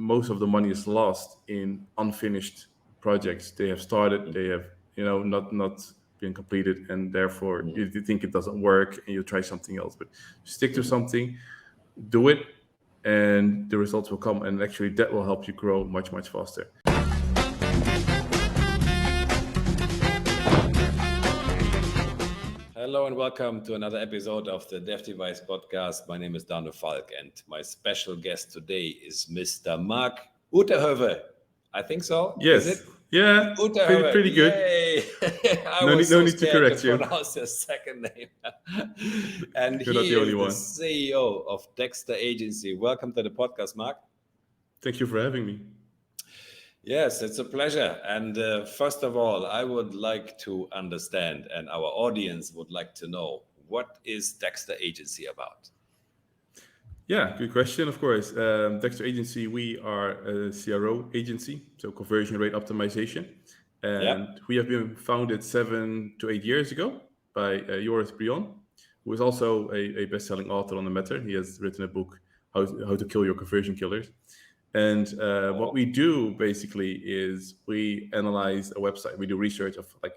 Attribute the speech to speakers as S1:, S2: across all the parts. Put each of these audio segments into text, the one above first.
S1: most of the money is lost in unfinished projects. They have started, they have not been completed, and therefore you think it doesn't work and you try something else. But stick to something, do it, and the results will come. And actually, that will help you grow much, much faster.
S2: Hello and welcome to another episode of the Dev Device podcast. My name is Dano Falk and my special guest today is Mr. Marc Uitterhoeve. I think so.
S1: Yes.
S2: Is it?
S1: Yeah. Pretty good.
S2: Yay.
S1: No need to correct you.
S2: Pronounce his second name. And
S1: You're not
S2: he
S1: the only
S2: is
S1: one.
S2: the CEO of Dexter Agency. Welcome to the podcast, Marc.
S1: Thank you for having me.
S2: Yes, it's a pleasure. And first of all, I would like to understand, and our audience would like to know, what is Dexter Agency about?
S1: Yeah, good question, of course. Dexter Agency, we are a CRO agency, so conversion rate optimization. And we have been founded 7 to 8 years ago by Joris Brion, who is also a best-selling author on the matter. He has written a book, How to Kill Your Conversion Killers. And what we do basically is we analyze a website. We do research of like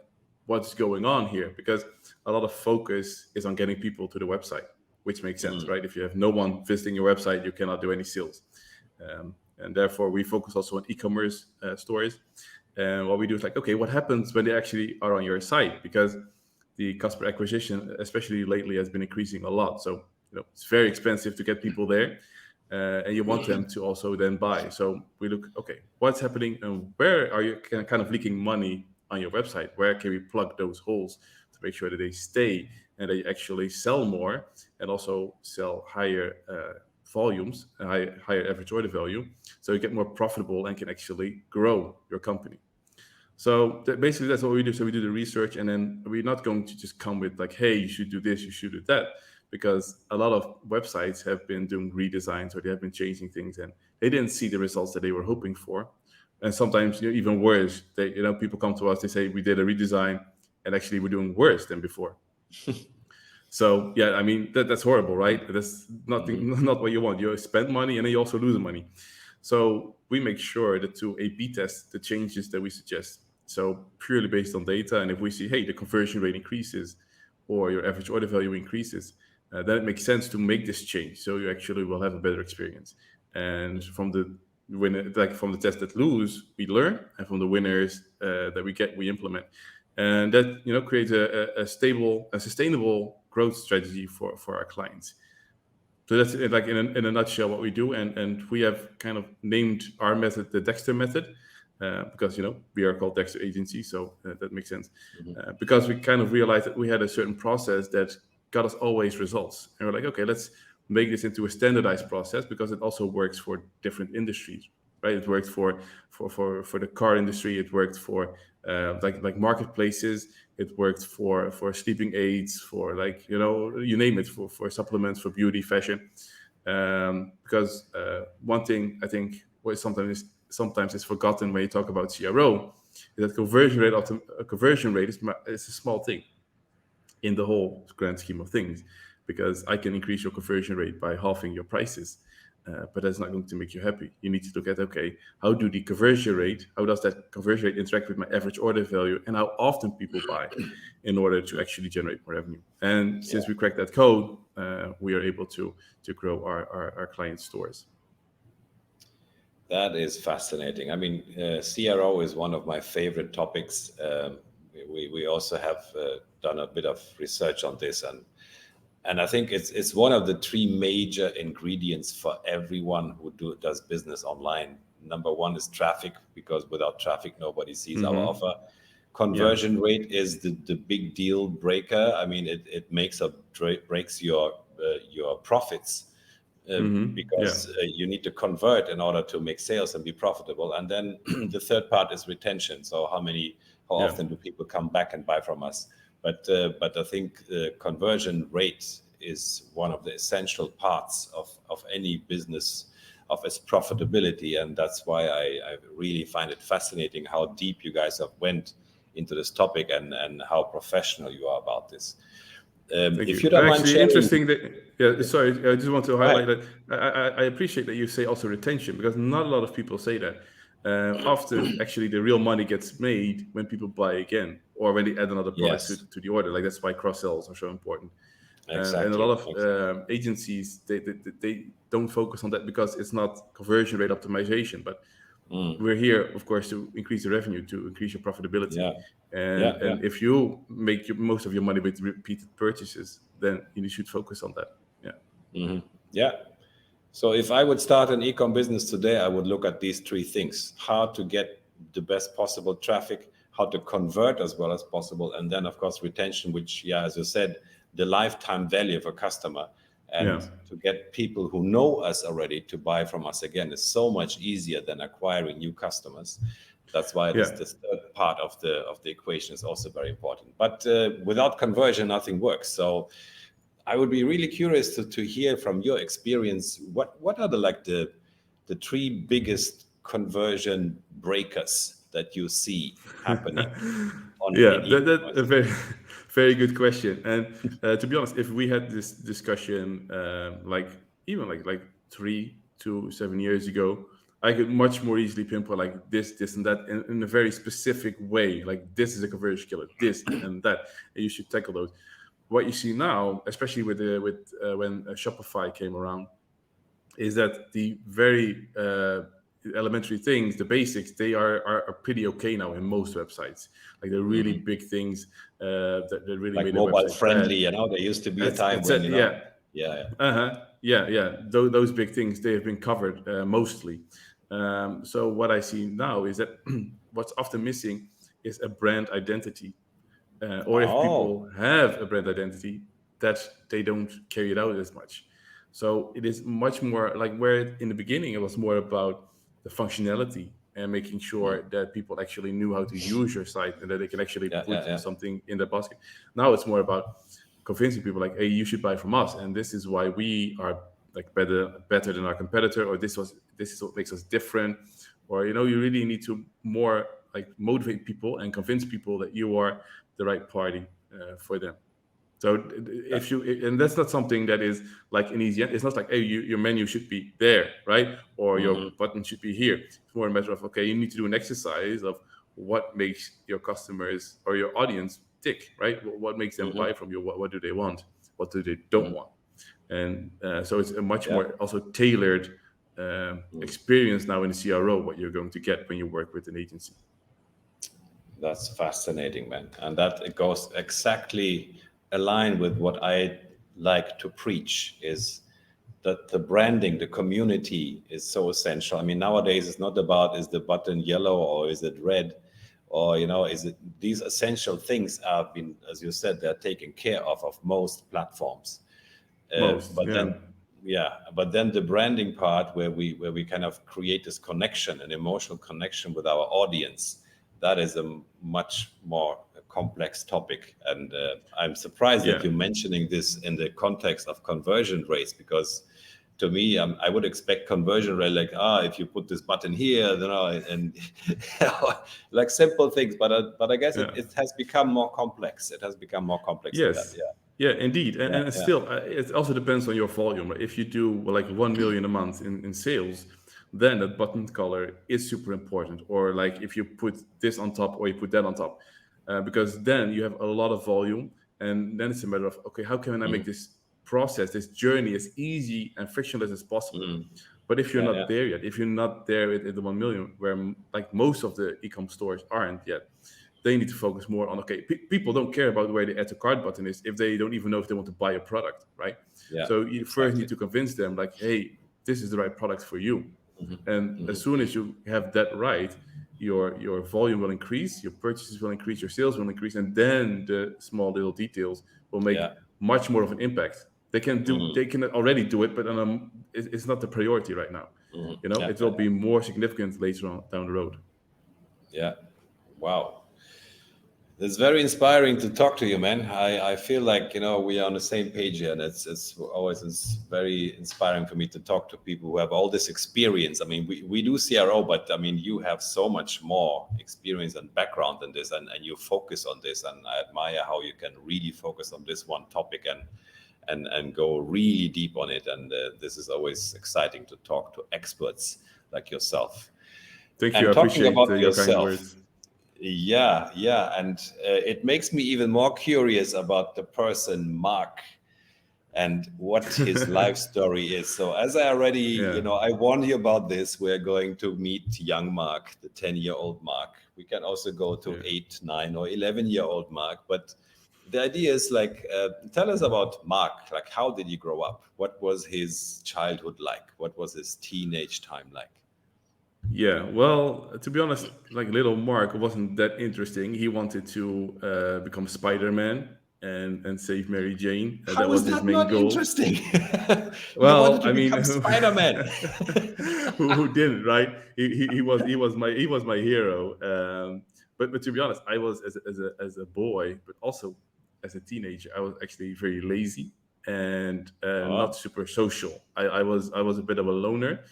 S1: what's going on here, because a lot of focus is on getting people to the website, which makes sense, right? If you have no one visiting your website, you cannot do any sales. And therefore, we focus also on e-commerce stores. And what we do is like, okay, what happens when they actually are on your site? Because the customer acquisition, especially lately, has been increasing a lot. So it's very expensive to get people there. And you want them to also then buy. So we look, okay, what's happening and where are you kind of leaking money on your website? Where can we plug those holes to make sure that they stay and they actually sell more and also sell higher volumes, higher average order value, so you get more profitable and can actually grow your company. So basically that's what we do. So we do the research, and then we're not going to just come with like, hey, you should do this, you should do that. Because a lot of websites have been doing redesigns or they have been changing things and they didn't see the results that they were hoping for. And sometimes even worse, people come to us, they say we did a redesign and actually we're doing worse than before. So yeah, I mean, that's horrible, right? That's not what you want. You spend money and then you also lose money. So we make sure that to A/B test the changes that we suggest. So purely based on data. And if we see, hey, the conversion rate increases or your average order value increases, then it makes sense to make this change. So you actually will have a better experience. And from the tests that lose, we learn, and from the winners that we get, we implement. And that creates a stable, a sustainable growth strategy for our clients. So that's like in a nutshell what we do. And we have kind of named our method the Dexter method. Because we are called Dexter Agency, so that makes sense. Because we kind of realized that we had a certain process that got us always results, and we're like, okay, let's make this into a standardized process because it also works for different industries, right? It worked for the car industry, it worked for like marketplaces, it worked for sleeping aids, for like you name it, for supplements, for beauty, fashion. Because one thing I think what sometimes is forgotten when you talk about CRO is that conversion rate is a small thing in the whole grand scheme of things, because I can increase your conversion rate by halving your prices, but that's not going to make you happy. You need to look at, okay, how does that conversion rate interact with my average order value and how often people buy in order to actually generate more revenue. And since we cracked that code, we are able to grow our client stores.
S2: That is fascinating. I mean, CRO is one of my favorite topics. We also have done a bit of research on this, and I think it's one of the 3 major ingredients for everyone who does business online. Number 1 is traffic, because without traffic, nobody sees our offer. Conversion rate is the big deal breaker. I mean, it makes or breaks your profits. Because you need to convert in order to make sales and be profitable. And then the third part is retention. So how often do people come back and buy from us? But I think conversion rate is one of the essential parts of any business, of its profitability. And that's why I really find it fascinating how deep you guys have went into this topic and how professional you are about this. If you don't mind sharing...
S1: Yeah, sorry, I just want to
S2: Right.
S1: highlight that I appreciate that you say also retention, because not a lot of people say that. Often, actually, the real money gets made when people buy again or when they add another product
S2: Yes,
S1: to the order. Like that's why cross sells are so important. And a
S2: exactly.
S1: lot of agencies they don't focus on that because it's not conversion rate optimization. But we're here, of course, to increase the revenue, to increase your profitability.
S2: Yeah,
S1: And
S2: yeah, yeah.
S1: and if you make most of your money with repeated purchases, then you should focus on that. Yeah.
S2: Yeah. So if I would start an e-com business today, I would look at these three things: how to get the best possible traffic, how to convert as well as possible, and then of course retention, which, yeah, as you said, the lifetime value of a customer.
S1: Yeah.
S2: And to get people who know us already to buy from us again is so much easier than acquiring new customers. That's why
S1: Yeah.
S2: this third part of the equation is also very important. But without conversion, nothing works. So I would be really curious to hear from your experience, what are the three biggest conversion breakers that you see happening on
S1: Yeah,
S2: in
S1: that a
S2: e-commerce?
S1: very very good question. And to be honest, if we had this discussion like even like 3 to 7 years ago, I could much more easily pinpoint like this, and that in a very specific way. Like this is a conversion killer, this and that, and you should tackle those. What you see now, especially with when Shopify came around, is that the very elementary things, the basics, they are pretty okay now in most websites. Like the really big things that really
S2: Like
S1: made a
S2: mobile
S1: website bad.
S2: friendly, there used to be a time
S1: It's
S2: when,
S1: yeah,
S2: yeah,
S1: yeah. Those big things, they have been covered mostly. So what I see now is that what's often missing is a brand identity, or if
S2: oh,
S1: people have a brand identity, that they don't carry it out as much. So it is much more like where in the beginning it was more about the functionality and making sure that people actually knew how to use your site and that they can actually
S2: yeah,
S1: put
S2: yeah, yeah.
S1: something in their basket. Now it's more about convincing people like, hey, you should buy from us, and this is why we are like better than our competitor, or this is what makes us different, or you really need to more like motivate people and convince people that you are the right party for them. So if you, and that's not something that is like an easy. It's not like, hey, your menu should be there, right, or your button should be here. It's more a matter of, okay, you need to do an exercise of what makes your customers or your audience tick, right? What makes them buy from you? What do they want? What do they don't want? And so it's a much
S2: Yeah.
S1: more also tailored experience now in the CRO. What you're going to get when you work with an agency.
S2: That's fascinating, man. And that it goes exactly aligned with what I like to preach is that the branding, the community is so essential. I mean, nowadays it's not about is the button yellow or is it red, or is it these essential things have been, as you said, they're taken care of most platforms.
S1: Most,
S2: But
S1: yeah.
S2: then, yeah, but then the branding part where we kind of create this connection, an emotional connection with our audience, that is a much more complex topic. And I'm surprised that
S1: Yeah.
S2: you're mentioning this in the context of conversion rates, because to me, I would expect conversion rate like, if you put this button here, and like simple things. But I guess
S1: Yeah.
S2: it has become more complex. It has become more complex than that.
S1: Yes.
S2: Yeah,
S1: Yeah, indeed.
S2: yeah,
S1: And
S2: yeah.
S1: still, it also depends on your volume. Right? If you do well, like 1 million a month in sales, then that button color is super important. Or like if you put this on top or you put that on top, because then you have a lot of volume. And then it's a matter of, okay, how can I make this process, this journey as easy and frictionless as possible? But if you're
S2: Yeah,
S1: not
S2: yeah.
S1: there yet, if you're not there at the 1 million, where like most of the e-com stores aren't yet, they need to focus more on, okay, people don't care about where the add to cart button is if they don't even know if they want to buy a product, right?
S2: Yeah,
S1: So you first need
S2: exactly.
S1: to convince them like, hey, this is the right product for you. And as soon as you have that right, your volume will increase, your purchases will increase, your sales will increase, and then the small little details will make
S2: Yeah.
S1: much more of an impact. They can already do it, but it's not the priority right now.
S2: Yeah,
S1: It
S2: yeah,
S1: will be more significant later on down the road.
S2: yeah. Wow. It's very inspiring to talk to you, man. I feel like, we are on the same page here, and it's very inspiring for me to talk to people who have all this experience. I mean, we do CRO, but I mean, you have so much more experience and background in this, and you focus on this, and I admire how you can really focus on this one topic and go really deep on it. And this is always exciting to talk to experts like yourself.
S1: Thank you.
S2: And
S1: I
S2: talking
S1: appreciate
S2: about
S1: your kind
S2: yourself,
S1: words.
S2: yeah, and it makes me even more curious about the person Marc and what his life story is. So as I already,
S1: Yeah.
S2: I warned you about this, we're going to meet young Marc, the 10-year-old Marc. We can also go to 8, 9, or 11-year-old Marc. But the idea is like, tell us about Marc. Like, how did he grow up? What was his childhood like? What was his teenage time like?
S1: Yeah, well, to be honest, like little Mark wasn't that interesting. He wanted to become Spider-Man and save Mary Jane. That
S2: How is
S1: was his
S2: that
S1: main
S2: not
S1: goal.
S2: interesting? He wanted
S1: Well,
S2: to
S1: I mean,
S2: become Spider-Man.
S1: who didn't, right? He was my hero. But to be honest, I was as a boy, but also as a teenager, I was actually very lazy and not
S2: Oh.
S1: super social. I was a bit of a loner.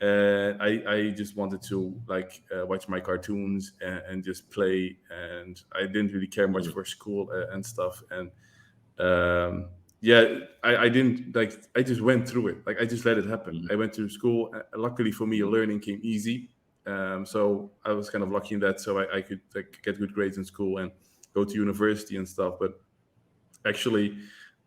S1: I just wanted to like watch my cartoons and just play, and I didn't really care much
S2: Mm,
S1: for school and stuff. And yeah, I didn't like. I just went through it. Like I just let it happen.
S2: mm,
S1: I went to school. Luckily for me,
S2: mm,
S1: learning came easy. So I was kind of lucky in that. So I could like get good grades in school and go to university and stuff. But actually,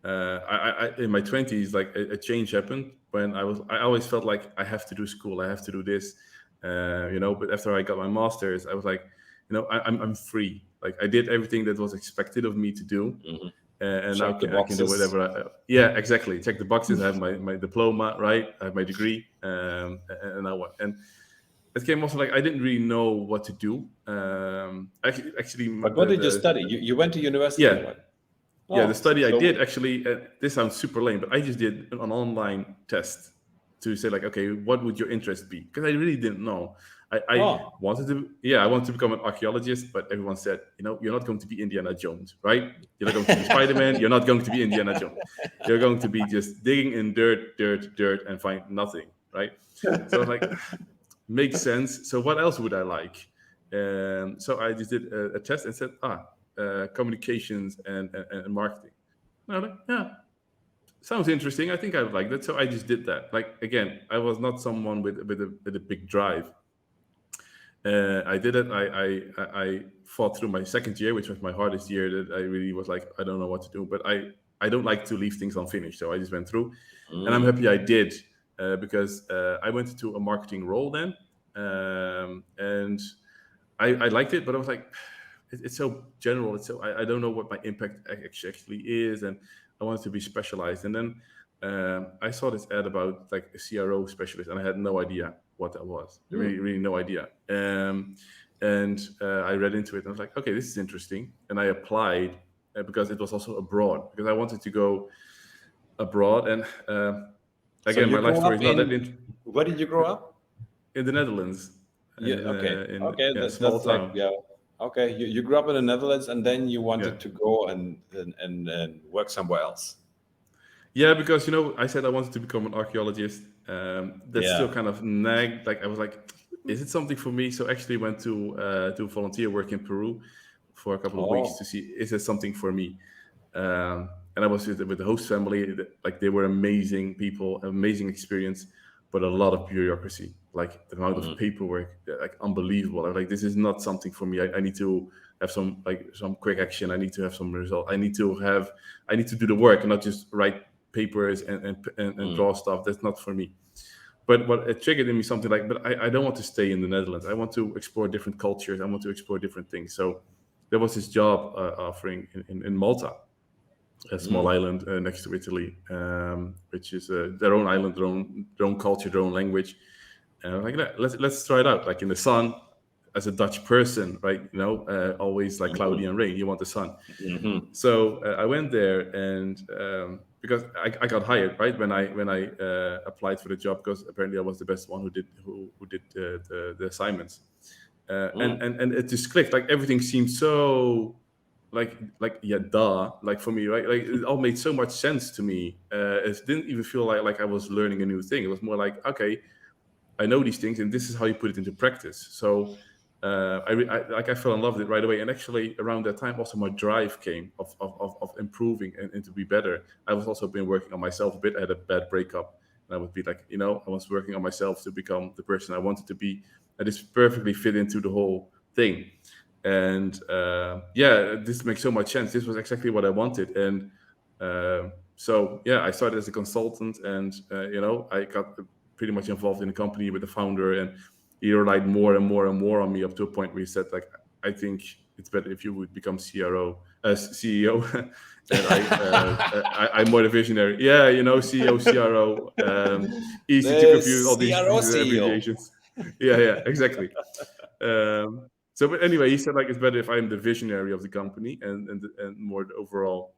S1: in my 20s, like a change happened when I always felt like I have to do school, I have to do this, but after I got my master's, I was like, I'm free. Like I did everything that was expected of me to do,
S2: mhm.
S1: and now
S2: Check the
S1: I can do
S2: boxes.
S1: whatever. Yeah, exactly. Check the boxes. I have my diploma, right? I have my degree, and now what? And it came also like I didn't really know what to do. Actually,
S2: But what did you study? You went to university,
S1: yeah,
S2: right?
S1: yeah, the
S2: Oh,
S1: study I did
S2: so
S1: actually, this sounds super lame, but I just did an online test to say like, okay, what would your interest be? Because I really didn't know. I
S2: oh,
S1: wanted to, yeah, I wanted to become an archaeologist, but everyone said, you're not going to be Indiana Jones, right? You're not going to be Spider-Man. You're not going to be Indiana Jones. You're going to be just digging in dirt, and find nothing, right? So I was like, makes sense. So what else would I like? So I just did a test and said, communications and marketing. And I was like, yeah, sounds interesting. I think I would like that. So I just did that. Like again, I was not someone with a big drive. I did it. I fought through my second year, which was my hardest year. That I really was like, I don't know what to do, but I don't like to leave things unfinished. So I just went through, and I'm
S2: mm,
S1: happy I did because I went into a marketing role then, and I liked it, but I was like, it's so general. It's so I don't know what my impact actually is, and I wanted to be specialized. And then I saw this ad about like a CRO specialist, and I had no idea what that was.
S2: mm.
S1: Really, really no idea. And I read into it, and I was like, okay, this is interesting. And I applied because it was also abroad, because I wanted to go abroad. And
S2: So
S1: again,
S2: you
S1: my life
S2: grew
S1: story
S2: up
S1: is not that in
S2: where did you grow up?
S1: the Netherlands,
S2: Yeah, okay.
S1: in
S2: Okay,
S1: yeah, small
S2: that's like,
S1: town.
S2: yeah. Okay, you grew up in the Netherlands and then you
S1: Yeah.
S2: wanted to go and work somewhere else.
S1: Yeah, because I said I wanted to become an archaeologist. That still
S2: Yeah.
S1: kind of nagged. Like I was like, is it something for me? So actually went to volunteer work in Peru for a couple of weeks to
S2: Oh.
S1: see is it something for me. And I was with the host family. Like they were amazing people, amazing experience, but a lot of bureaucracy. Like the amount of
S2: Mm,
S1: paperwork, like unbelievable. I was like, this is not something for me. I need to have some quick action. I need to have some result. I need to do the work and not just write papers and
S2: mm,
S1: draw stuff. That's not for me. But what it triggered in me something like, but I don't want to stay in the Netherlands. I want to explore different cultures. I want to explore different things. So there was this job offering in Malta, a small
S2: mm.
S1: island next to Italy, which is their own island, their own culture, their own language. And I'm like, let's try it out. Like in the sun, as a Dutch person, right? Always like cloudy
S2: Mhm,
S1: and rain. You want the sun.
S2: mhm,
S1: So I went there, and because I got hired right when I applied for the job, because apparently I was the best one who did the assignments,
S2: mm,
S1: and it just clicked. Like everything seemed so like yeah, duh, like for me, right? Like it all made so much sense to me. It didn't even feel like I was learning a new thing. It was more like, okay, I know these things, and this is how you put it into practice. So I fell in love with it right away. And actually, around that time, also my drive came of improving and to be better. I was also been working on myself a bit. I had a bad breakup, and I would be like, I was working on myself to become the person I wanted to be. And this perfectly fit into the whole thing. And this makes so much sense. This was exactly what I wanted. And so I started as a consultant, and I got pretty much involved in the company with the founder, and he relied more and more and more on me, up to a point where he said, like, I think it's better if you would become CRO as CEO. And I'm more the visionary. Yeah, CEO, CRO, easy to
S2: The
S1: confuse all
S2: CRO
S1: these
S2: CEO.
S1: abbreviations. Yeah, exactly. But anyway, he said, like, it's better if I'm the visionary of the company and more the overall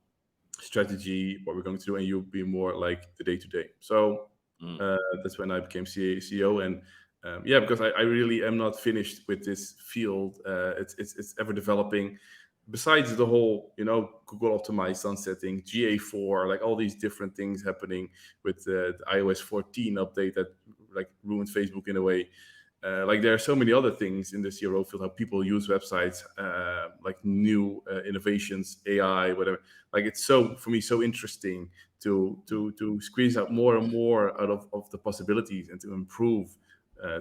S1: strategy, what we're going to do, and you'll be more like the day to day. So that's when I became CEO, and because I really am not finished with this field. It's ever developing. Besides the whole, Google optimized sunsetting, GA4, like all these different things happening with the iOS 14 update that like ruined Facebook in a way. Like there are so many other things in the CRO field, how people use websites, like new innovations, AI, whatever. Like it's for me so interesting to squeeze out more and more out of the possibilities and to improve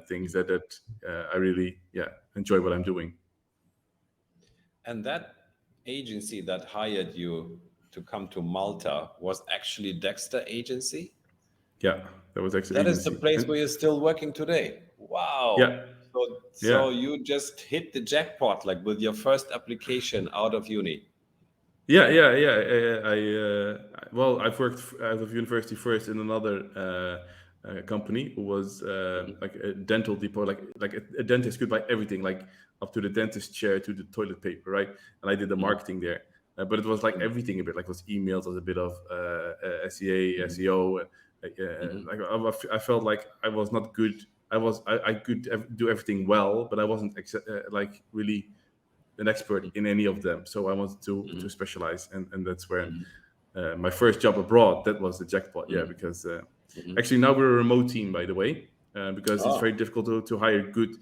S1: things that I really enjoy what I'm doing.
S2: And that agency that hired you to come to Malta was actually Dexter Agency?
S1: Yeah, that was Dexter
S2: That is the
S1: Agency.
S2: place where you're still working today.
S1: Yeah,
S2: Wow. So,
S1: yeah.
S2: so you just hit the jackpot, like with your first application out of uni.
S1: Yeah. Well, I've worked out of university first in another company who was like a dental depot, like a dentist could buy everything, like up to the dentist chair to the toilet paper, right? And I did the marketing there, but it was like everything a bit, like it was emails, it was a bit of SEA, SEO. Like I felt like I was not good. I could do everything well, but I wasn't like really an expert in any of them. So I wanted to specialize, and that's where my first job abroad, that was the jackpot. Yeah, because actually now we're a remote team, by the way, because it's very
S2: Oh.
S1: difficult to hire good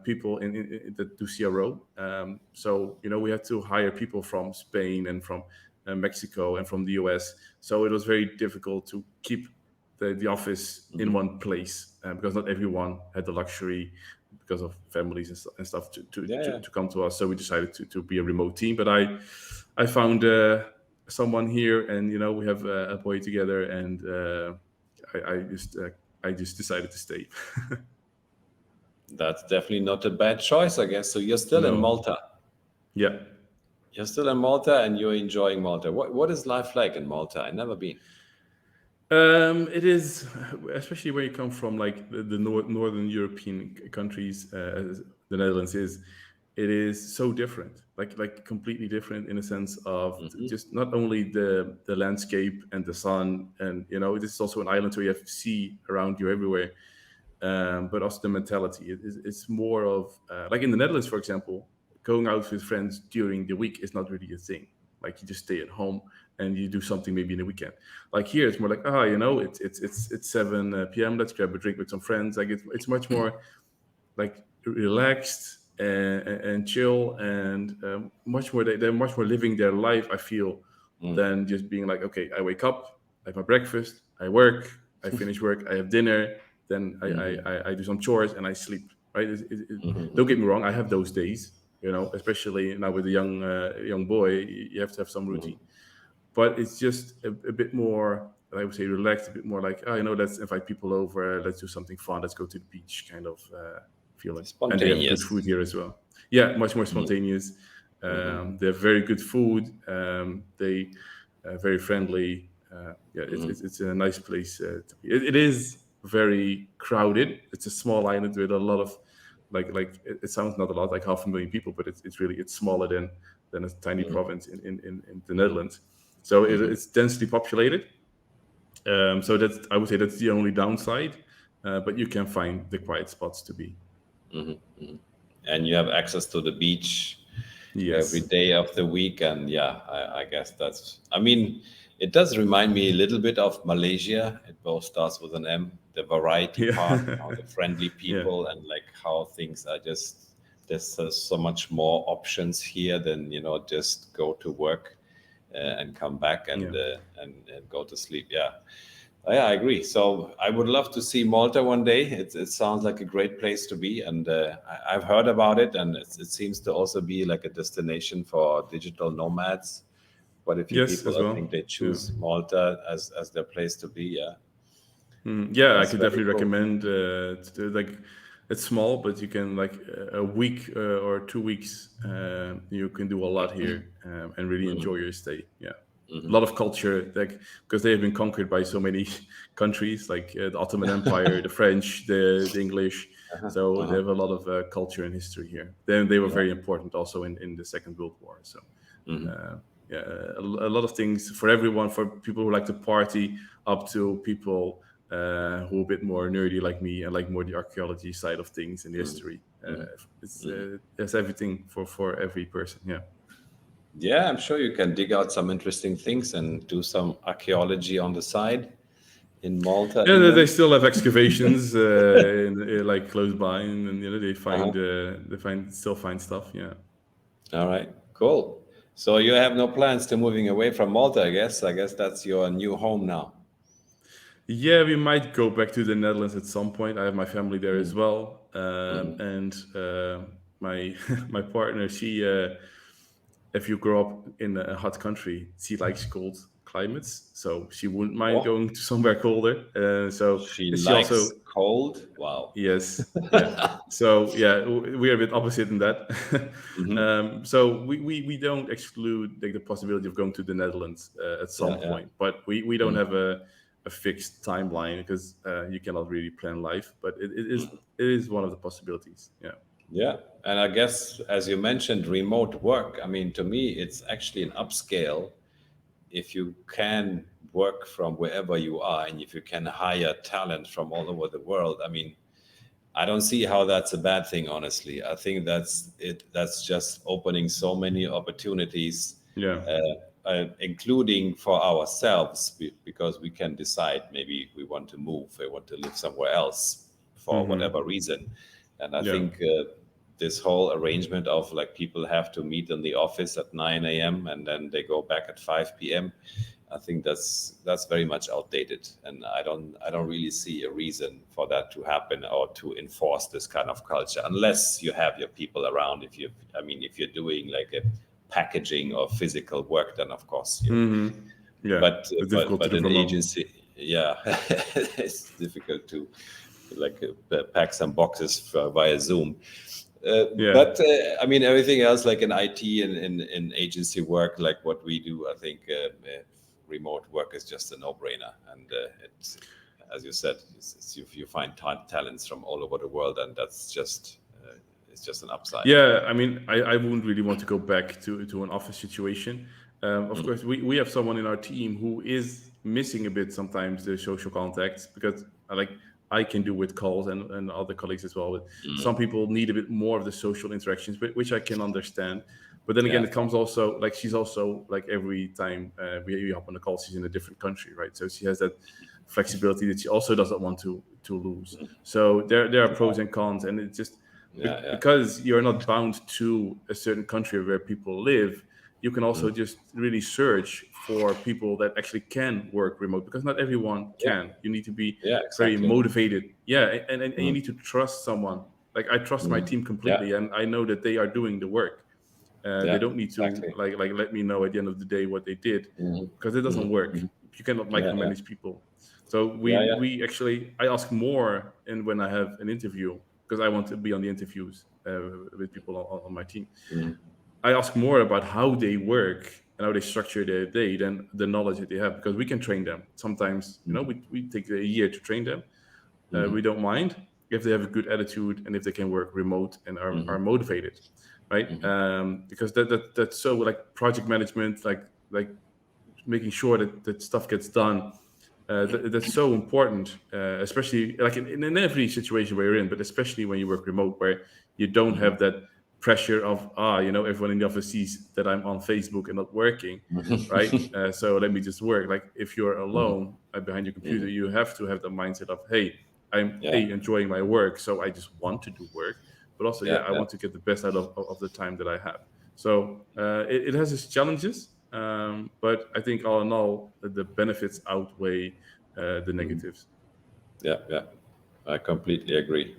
S1: people in that do CRO. So we had to hire people from Spain and from Mexico and from the US. So it was very difficult to keep the office in one place because not everyone had the luxury, because of families and stuff,
S2: Yeah.
S1: to come to us. So we decided to be a remote team. But I found someone here, and we have a boy together, and I just decided to stay.
S2: That's definitely not a bad choice, I guess. So you're still in
S1: No,
S2: Malta.
S1: yeah.
S2: You're still in Malta and you're enjoying Malta. What is life like in Malta? I've never been.
S1: It is, especially where you come from, like the northern European countries, as the Netherlands is. It is so different, like completely different in a sense of just not only the landscape and the sun, and this is also an island where you have sea around you everywhere, but also the mentality. It's more of like in the Netherlands, for example, going out with friends during the week is not really a thing. Like you just stay at home and you do something maybe in the weekend. Like here, it's more like it's 7 p.m. Let's grab a drink with some friends. Like it's much more like relaxed and chill, and much more. They're much more living their life, I feel, than just being like, okay, I wake up, I have my breakfast, I work, I finish work, I have dinner, then I do some chores and I sleep. Right? Don't get me wrong, I have those days. Especially now with a young boy, you have to have some routine. But it's just a bit more, I would say, relaxed, a bit more like, let's invite people over, let's do something fun, let's go to the beach kind of feeling. And they have good food
S2: Spontaneous.
S1: here as well. Yeah, much more spontaneous. They have very good food. They very friendly. It's a nice place to be. It is very crowded. It's a small island with a lot of it sounds not a lot, like 500,000 people, but it's smaller than a tiny province in the Netherlands. So it's densely populated. So I would say that's the only downside, but you can find the quiet spots to be.
S2: And you have access to the beach every
S1: Yes.
S2: day of the week. And I guess it does remind me a little bit of Malaysia. It both starts with an M, the variety part,
S1: Yeah.
S2: the friendly
S1: Yeah.
S2: people, and like how things are just there's so much more options here than just go to work and come back and,
S1: Yeah.
S2: and go to sleep. Yeah, I agree. So I would love to see Malta one day. It sounds like a great place to be, and I've heard about it, and it seems to also be like a destination for digital nomads. Quite a few
S1: Yes,
S2: people,
S1: as
S2: I
S1: well.
S2: think, they
S1: Yeah.
S2: choose Malta as their place to be. Yeah,
S1: Yeah, I
S2: that's
S1: could
S2: very
S1: definitely
S2: cool.
S1: recommend. Like, it's small, but you can like a week or 2 weeks. You can do a lot here and really enjoy your stay. Yeah, a lot of culture, like because they have been conquered by so many countries, like the Ottoman Empire, the French, the English. So they
S2: Uh-huh.
S1: have a lot of culture and history here. Then they were
S2: Yeah.
S1: very important also in the Second World War. So
S2: Mhm.
S1: uh, yeah, a lot of things for everyone, for people who like to party, up to people who are a bit more nerdy like me and like more the archaeology side of things and the history. It's everything for every person. Yeah.
S2: Yeah, I'm sure you can dig out some interesting things and do some archaeology on the side in Malta,
S1: Yeah, they
S2: even.
S1: still have excavations like close by, and
S2: Uh-huh.
S1: they still find stuff. Yeah.
S2: All right, cool. So you have no plans to moving away from Malta, I guess. I guess that's your new home now.
S1: Yeah, we might go back to the Netherlands at some point. I have my family there as
S2: Mm.
S1: well,
S2: Mhm.
S1: and my my partner. If you grow up in a hot country, she likes cold climates, so she wouldn't mind
S2: Oh,
S1: going to somewhere colder. So
S2: she
S1: and she
S2: likes
S1: also,
S2: cold. Wow.
S1: yes, yeah. So yeah, we're a bit opposite in that.
S2: Hmm.
S1: So we don't exclude like the possibility of going to the Netherlands at
S2: Yeah,
S1: some
S2: yeah.
S1: point, but we don't
S2: Mhm.
S1: have a fixed timeline because you cannot really plan life. But it is one of the possibilities. Yeah.
S2: Yeah. And I guess, as you mentioned, remote work. I mean, to me, it's actually an upscale if you can work from wherever you are and if you can hire talent from all over the world. I mean, I don't see how that's a bad thing, honestly. I think that's it. That's just opening so many opportunities,
S1: Yeah.
S2: including for ourselves, because we can decide maybe we want to move, we want to live somewhere else for
S1: Hmm.
S2: whatever reason. And I
S1: Yeah.
S2: think this whole arrangement of like people have to meet in the office at 9 a.m. and then they go back at 5 p.m. I think that's very much outdated, and I don't really see a reason for that to happen or to enforce this kind of culture unless you have your people around. If you're doing like a packaging of physical work, then of course,
S1: Hmm. Yeah.
S2: but
S1: It's
S2: but
S1: difficult to
S2: but
S1: do
S2: an
S1: from home.
S2: agency, yeah, it's difficult to like pack some boxes via Zoom.
S1: Yeah.
S2: But I mean, everything else, like in IT and in agency work, like what we do, I think remote work is just a no-brainer. And it's, as you said, you find talents from all over the world, and that's just it's just an upside.
S1: Yeah, I mean, I wouldn't really want to go back to an office situation. Of
S2: Mm.
S1: course, we have someone in our team who is missing a bit sometimes the social contacts because I can do with calls and other colleagues as well. But some people need a bit more of the social interactions, which I can understand. But then again,
S2: Yeah.
S1: it comes also like she's also like every time we hop on a call, she's in a different country, right? So she has that flexibility that she also doesn't want to lose. So there are pros and cons, and it's just
S2: Yeah. Yeah.
S1: because you're not bound to a certain country where people live, you can also just really search for people that actually can work remote because not everyone
S2: Yeah.
S1: can. You need to be
S2: Yeah.
S1: very
S2: Exactly.
S1: motivated. Yeah, and you
S2: Mm.
S1: need to trust someone. Like I trust my
S2: Mm.
S1: team
S2: Yeah.
S1: completely, and I know that they are doing the work. They
S2: Yeah.
S1: don't need to
S2: Exactly.
S1: like let me know at the end of the day what they did
S2: Mm.
S1: because it doesn't
S2: Mm.
S1: work.
S2: Mm.
S1: You cannot
S2: Yeah. Yeah.
S1: micromanage people. So
S2: Yeah.
S1: we actually I ask more and when I have an interview because I want to be on the interviews with people on my team.
S2: Yeah.
S1: I ask more about how they work and how they structure their day than the knowledge that they have because we can train them. Sometimes we take a year to train them.
S2: Mm.
S1: We don't mind if they have a good attitude and if they can work remote and are
S2: Mm.
S1: motivated, right? Because that's so like project management, like making sure that stuff gets done. That's so important, especially like in every situation where you're in, but especially when you work remote, where you don't have that pressure of everyone in the office sees that I'm on Facebook and not working, right? So let me just work. Like if you're alone behind your computer, you have to have the mindset of, hey, I'm
S2: Yeah.
S1: enjoying my work, so I just want to do work, but also,
S2: Yeah,
S1: I
S2: yeah.
S1: want to get the best out of the time that I have. So it has its challenges, but I think all in all, the benefits outweigh the negatives.
S2: Yeah, yeah. I completely agree.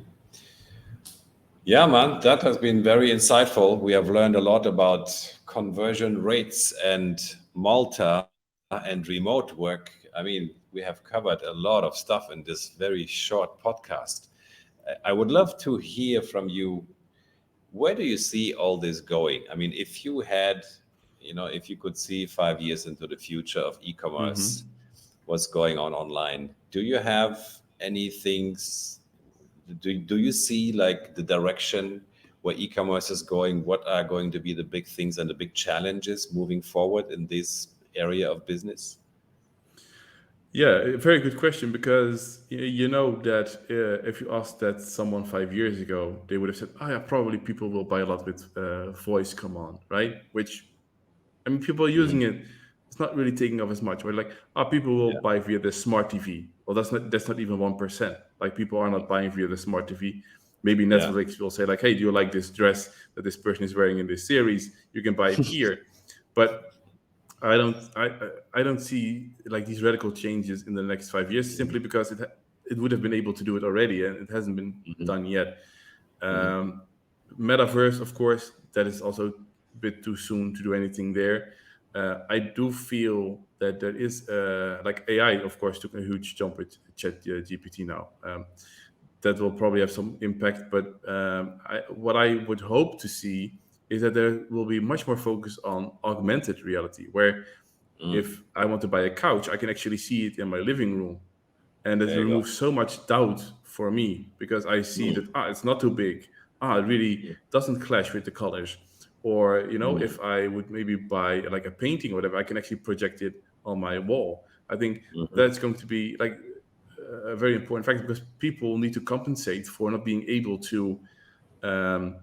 S2: Yeah, man, that has been very insightful. We have learned a lot about conversion rates and Malta and remote work. I mean, we have covered a lot of stuff in this very short podcast. I would love to hear from you. Where do you see all this going? I mean, if you had, if you could see 5 years into the future of e-commerce,
S1: Hmm.
S2: what's going on online, do you have any things? Do you see like the direction where e-commerce is going? What are going to be the big things and the big challenges moving forward in this area of business?
S1: Yeah, a very good question, because you know that if you asked that someone 5 years ago, they would have said, "Oh yeah, probably people will buy a lot with voice command, right?" Which, I mean, people are using
S2: Hmm.
S1: it. It's not really taking off as much. Right? Like, people will
S2: Yeah,
S1: buy via the smart TV. Well, that's not even 1%. Like, people are not buying via the smart TV. Maybe
S2: yeah.
S1: Netflix will say like, "Hey, do you like this dress that this person is wearing in this series? You can buy it here." But I don't see like these radical changes in the next 5 years, simply because it would have been able to do it already, and it hasn't been
S2: Hmm.
S1: done yet.
S2: Hmm.
S1: Um, Metaverse, of course, that is also a bit too soon to do anything there. I do feel that there is like AI, of course, took a huge jump with Chat GPT now. That will probably have some impact, but what I would hope to see is that there will be much more focus on augmented reality, where
S2: Mm.
S1: if I want to buy a couch, I can actually see it in my living room, and it
S2: There you go.
S1: removes so much doubt for me, because I see that,
S2: Mm.
S1: it's not too big, it really doesn't clash with the colors, or
S2: Mm.
S1: if I would maybe buy like a painting or whatever, I can actually project it on my wall. I think
S2: Hmm.
S1: that's going to be like a very important factor, because people need to compensate for not being able um,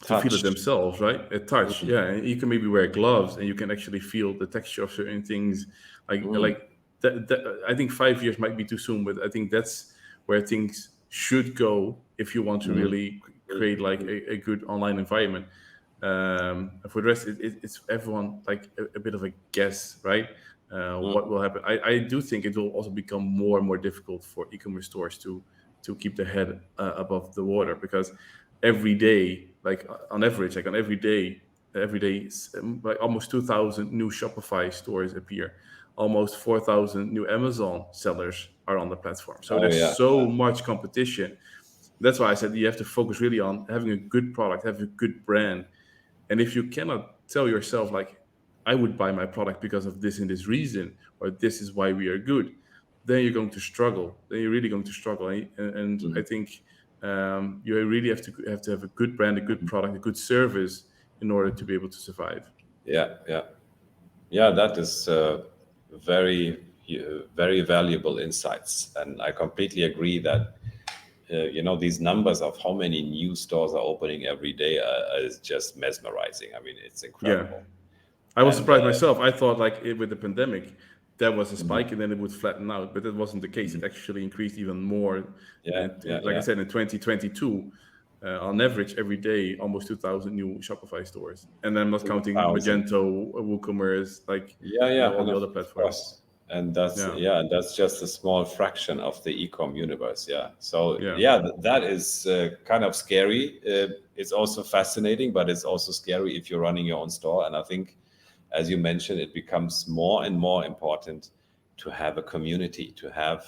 S1: to feel it
S2: Touch.
S1: themselves, right? A touch,
S2: Mm.
S1: yeah. And you can maybe wear gloves, and you can actually feel the texture of certain things.
S2: Mm.
S1: Like that, I think 5 years might be too soon, but I think that's where things should go if you want to
S2: Mm.
S1: really create like a good online environment. And for the rest, it's everyone like a bit of a guess, right? What
S2: Mm.
S1: will happen? I do think it will also become more and more difficult for e-commerce stores to keep their head above the water, because every day, like on average, like on every day, like almost 2,000 new Shopify stores appear. Almost 4,000 new Amazon sellers are on the platform. So
S2: Oh
S1: there's
S2: yeah.
S1: so much competition. That's why I said you have to focus really on having a good product, have a good brand. And if you cannot tell yourself like, I would buy my product because of this and this reason, or this is why we are good, then you're going to struggle. Then you're really going to struggle. And I
S2: Mm.
S1: think you really have to have a good brand, a good product, a good service in order to be able to survive.
S2: Yeah, yeah. Yeah, that is very, very valuable insights, and I completely agree that these numbers of how many new stores are opening every day is just mesmerizing. I mean, it's
S1: Yeah,
S2: incredible.
S1: I was
S2: And
S1: surprised myself. I thought like with the pandemic, there was a
S2: mhm.
S1: spike and then it would flatten out, but that wasn't the case. It actually increased even more.
S2: Yeah,
S1: And
S2: yeah,
S1: like I
S2: yeah.
S1: said, in 2022, on average, every day, almost 2,000 new Shopify stores, and I'm not counting
S2: 2,000.
S1: Magento, WooCommerce, like
S2: Yeah, yeah,
S1: all
S2: and
S1: the other
S2: of
S1: platforms.
S2: course. And that's
S1: Yeah,
S2: yeah, and that's just a small fraction of the e-com universe. Yeah. So
S1: yeah,
S2: yeah, that is kind of scary. It's also fascinating, but it's also scary if you're running your own store. And I think, as you mentioned, it becomes more and more important to have a community, to have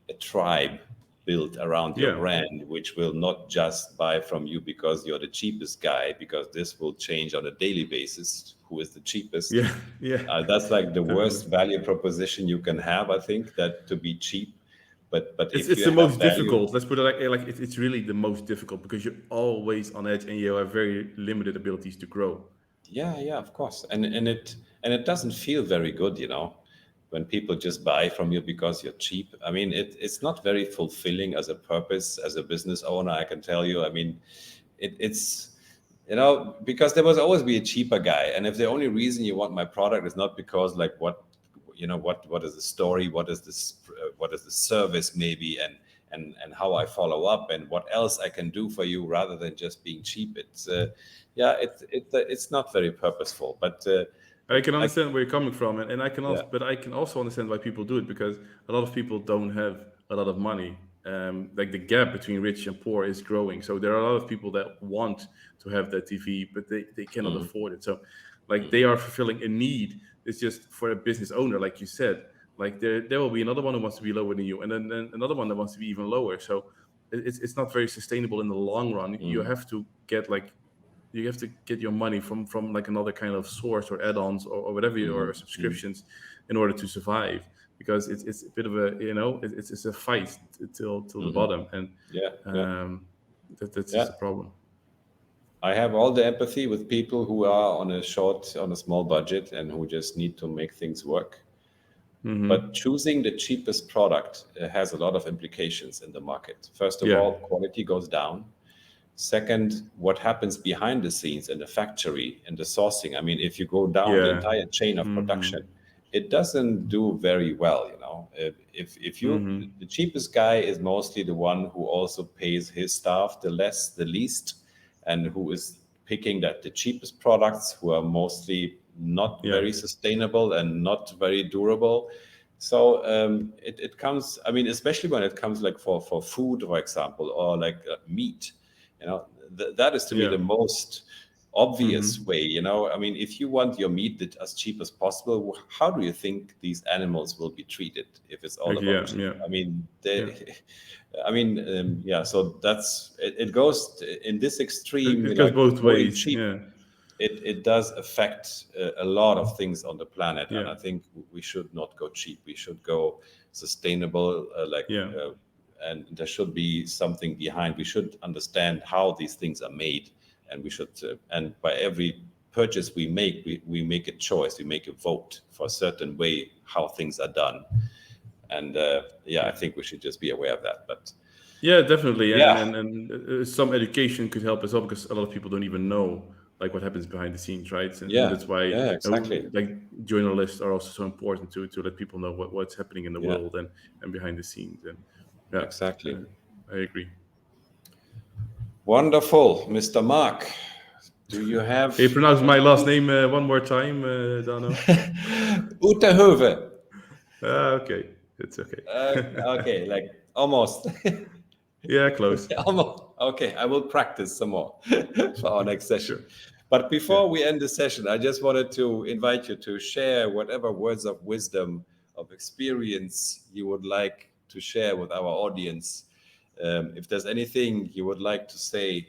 S2: a tribe built around your
S1: yeah,
S2: brand, which will not just buy from you because you're the cheapest guy, because this will change on a daily basis. Who is the cheapest?
S1: yeah, yeah.
S2: That's like the
S1: Definitely.
S2: worst value proposition you can have, I think, that to be cheap. But
S1: It's
S2: if
S1: it's
S2: you
S1: the
S2: have
S1: most
S2: value,
S1: difficult. Let's put it like it's really the most difficult, because you're always on edge and you have very limited abilities to grow.
S2: yeah, yeah, of course, and it doesn't feel very good, when people just buy from you because you're cheap. I mean, it's not very fulfilling as a purpose as a business owner. I can tell you. I mean, it's because there must always be a cheaper guy, and if the only reason you want my product is not because what is the story, what is the service maybe, and how I follow up and what else I can do for you rather than just being cheap. It's not very purposeful, but
S1: I can
S2: I
S1: understand where you're coming from, and I can
S2: yeah.
S1: also, but I can also understand why people do it, because a lot of people don't have a lot of money. Like the gap between rich and poor is growing, so there are a lot of people that want to have that TV, but they cannot
S2: Mhm.
S1: afford it. So, like they are fulfilling a need. It's just for a business owner, like you said. Like there will be another one who wants to be lower than you, and then another one that wants to be even lower. So it's not very sustainable in the long run. You
S2: Mhm.
S1: have to get like you have to get your money from like another kind of source or add-ons or whatever or
S2: Mhm. Mhm.
S1: subscriptions in order to survive, because it's a bit of a it's a fight till the
S2: Mhm.
S1: bottom, and
S2: Yeah, yeah,
S1: um that's just
S2: yeah.
S1: a problem.
S2: I have all the empathy with people who are on a small budget and who just need to make things work. But
S1: Mm-hmm.
S2: choosing the cheapest product has a lot of implications in the market. First of
S1: Yeah,
S2: all, quality goes down. Second, what happens behind the scenes in the factory and the sourcing? I mean, if you go down the
S1: yeah.
S2: entire chain of
S1: Mm-hmm.
S2: production, it doesn't do very well. If you
S1: Mm-hmm.
S2: the cheapest guy is mostly the one who also pays his staff the least, and who is picking that the cheapest products, who are mostly not
S1: Yeah,
S2: very sustainable and not very durable. So it comes. I mean, especially when it comes like for food, for example, or like meat. That is to me
S1: yeah.
S2: the most obvious
S1: Mm-hmm.
S2: way. I mean, if you want your meat as cheap as possible, how do you think these animals will be treated if it's all
S1: Like,
S2: about
S1: yeah,
S2: cheap?
S1: yeah,
S2: I mean,
S1: yeah.
S2: yeah. So it goes in this extreme,
S1: It goes
S2: like
S1: both
S2: going
S1: ways.
S2: cheap.
S1: Yeah,
S2: It does affect a lot of things on the planet, and
S1: yeah,
S2: I think we should not go cheap. We should go sustainable,
S1: yeah.
S2: and there should be something behind. We should understand how these things are made, and we should, and by every purchase we make a choice, we make a vote for a certain way how things are done, and yeah, I
S1: Yeah.
S2: think we should just be aware of that. But
S1: Yeah, definitely,
S2: yeah,
S1: and some education could help as well, because a lot of people don't even know like what happens behind the scenes, right? And
S2: yeah,
S1: that's why
S2: yeah, exactly,
S1: like journalists are also so important to let people know what's happening in the
S2: yeah,
S1: world and behind the scenes. And yeah,
S2: exactly.
S1: uh, I agree.
S2: Wonderful, Mr. Mark. Do you have
S1: Can you pronounce my last name one more time, Dano?
S2: Uitterhoeve?
S1: Okay, it's okay.
S2: Okay, like almost.
S1: Yeah, close.
S2: Almost. Okay, I will practice some more for our next session.
S1: Sure.
S2: But
S1: Yeah.
S2: before we end the session, I just wanted to invite you to share whatever words of wisdom, of experience you would like to share with our audience. If there's anything you would like to say,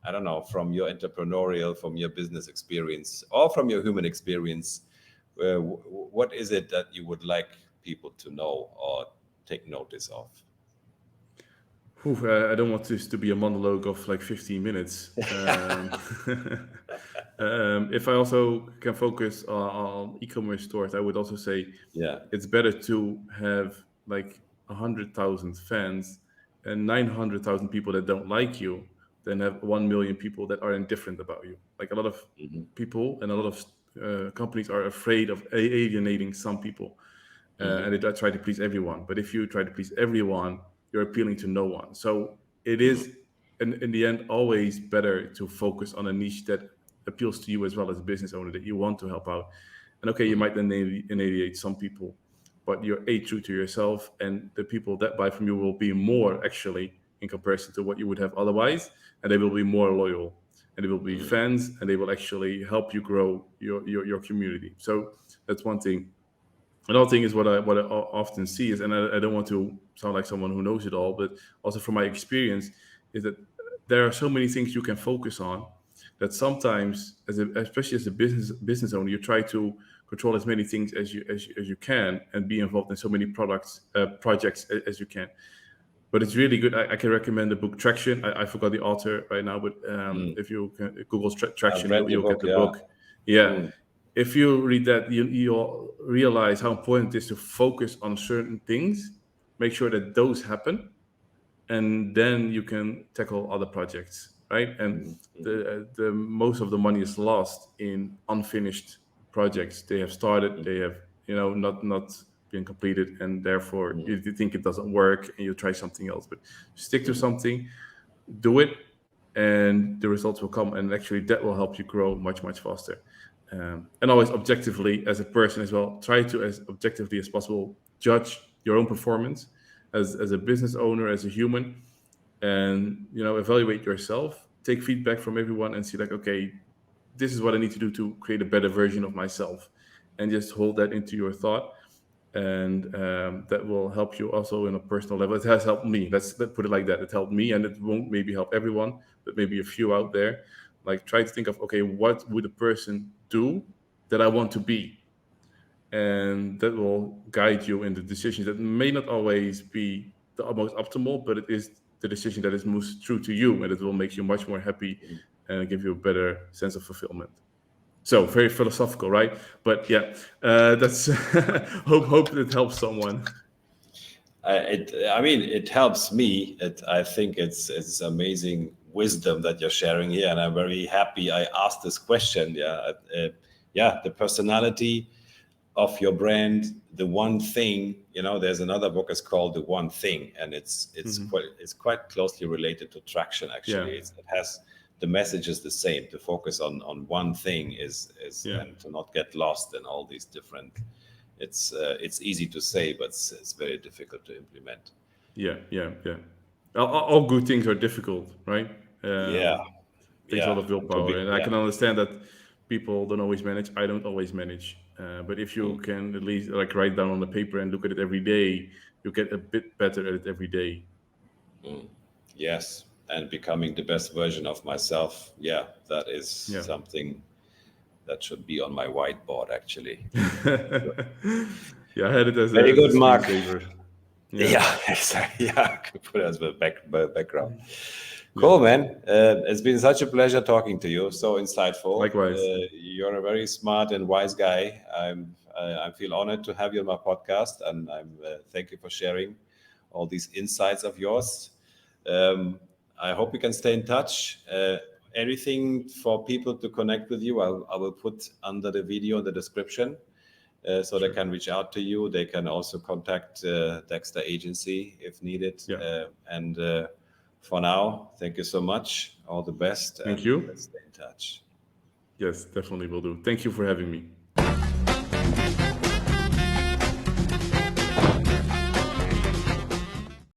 S2: I don't know, from your entrepreneurial, from your business experience, or from your human experience, what is it that you would like people to know or take notice of?
S1: Whew, I don't want this to be a monologue of like 15 minutes. If I also can focus on e-commerce stores, I would also say
S2: Yeah.
S1: it's better to have like 100,000 fans and 900,000 people that don't like you than have 1 million people that are indifferent about you. Like a lot of
S2: Hmm.
S1: people and a lot of companies are afraid of alienating some people,
S2: Hmm.
S1: and they try to please everyone. But if you try to please everyone, you're appealing to no one. So it
S2: Hmm.
S1: is, in the end, always better to focus on a niche that appeals to you as well as a business owner that you want to help out. And okay, you
S2: Hmm.
S1: might then alienate some people, but you're true to yourself, and the people that buy from you will be more actually in comparison to what you would have otherwise, and they will be more loyal, and they will be
S2: Hmm.
S1: fans, and they will actually help you grow your community. So that's one thing. Another thing is what I often see is, and I don't want to sound like someone who knows it all, but also from my experience, is that there are so many things you can focus on that sometimes, especially as a business owner, you try to control as many things as you can and be involved in so many projects as you can. But it's really good. I can recommend the book Traction. I forgot the author right now, but
S2: Hmm.
S1: if you can Google
S2: I've
S1: Traction,
S2: read your
S1: you'll get
S2: book,
S1: the
S2: yeah.
S1: book. Yeah,
S2: Hmm.
S1: if you read that, you'll realize how important it is to focus on certain things, make sure that those happen, and then you can tackle other projects, right? And
S2: Hmm. Hmm.
S1: the most of the money is lost in unfinished projects. They have started, they have not been completed, and therefore you think it doesn't work and you try something else. But stick to something, do it, and the results will come. And actually, that will help you grow much, much faster. And always objectively, as a person as well, try to, as objectively as possible, judge your own performance as a business owner, as a human, and evaluate yourself. Take feedback from everyone and see, like, okay, this is what I need to do to create a better version of myself, and just hold that into your thought. And that will help you also in a personal level. It has helped me. Let's put it like that. It helped me, and it won't maybe help everyone, but maybe a few out there. Like, try to think of, okay, what would a person do that I want to be? And that will guide you in the decisions that may not always be the most optimal, but it is the decision that is most true to you, and it will make you much more happy and give you a better sense of fulfillment. So very philosophical, right? But yeah, that's hope it helps someone.
S2: It helps me. I think it's amazing wisdom that you're sharing here, and I'm very happy I asked this question. The personality of your brand, the one thing. There's another book is called The One Thing, and it's quite closely related to traction. Actually, it has, the message is the same. To focus on one thing is and to not get lost in all these different. It's easy to say, but it's very difficult to implement.
S1: Yeah. All good things are difficult, right? Takes a lot of willpower, and I can understand that people don't always manage. I don't always manage, but if you can at least like write down on the paper and look at it every day, you get a bit better at it every day.
S2: Yes, and becoming the best version of myself. Yeah, that is something that should be on my whiteboard, actually.
S1: Yeah, I had it as
S2: very good, Marc.
S1: Yeah,
S2: exactly. Yeah, I could put it as the background. Cool, man. It's been such a pleasure talking to you. So insightful.
S1: Likewise.
S2: You're a very smart and wise guy. I feel honored to have you on my podcast, and thank you for sharing all these insights of yours. I hope we can stay in touch. Anything for people to connect with you, I will put under the video in the description, so they can reach out to you. They can also contact Dexter Agency if needed. And for now, thank you so much. All the best.
S1: Thank you.
S2: Let's stay in touch.
S1: Yes, definitely will do. Thank you for having me.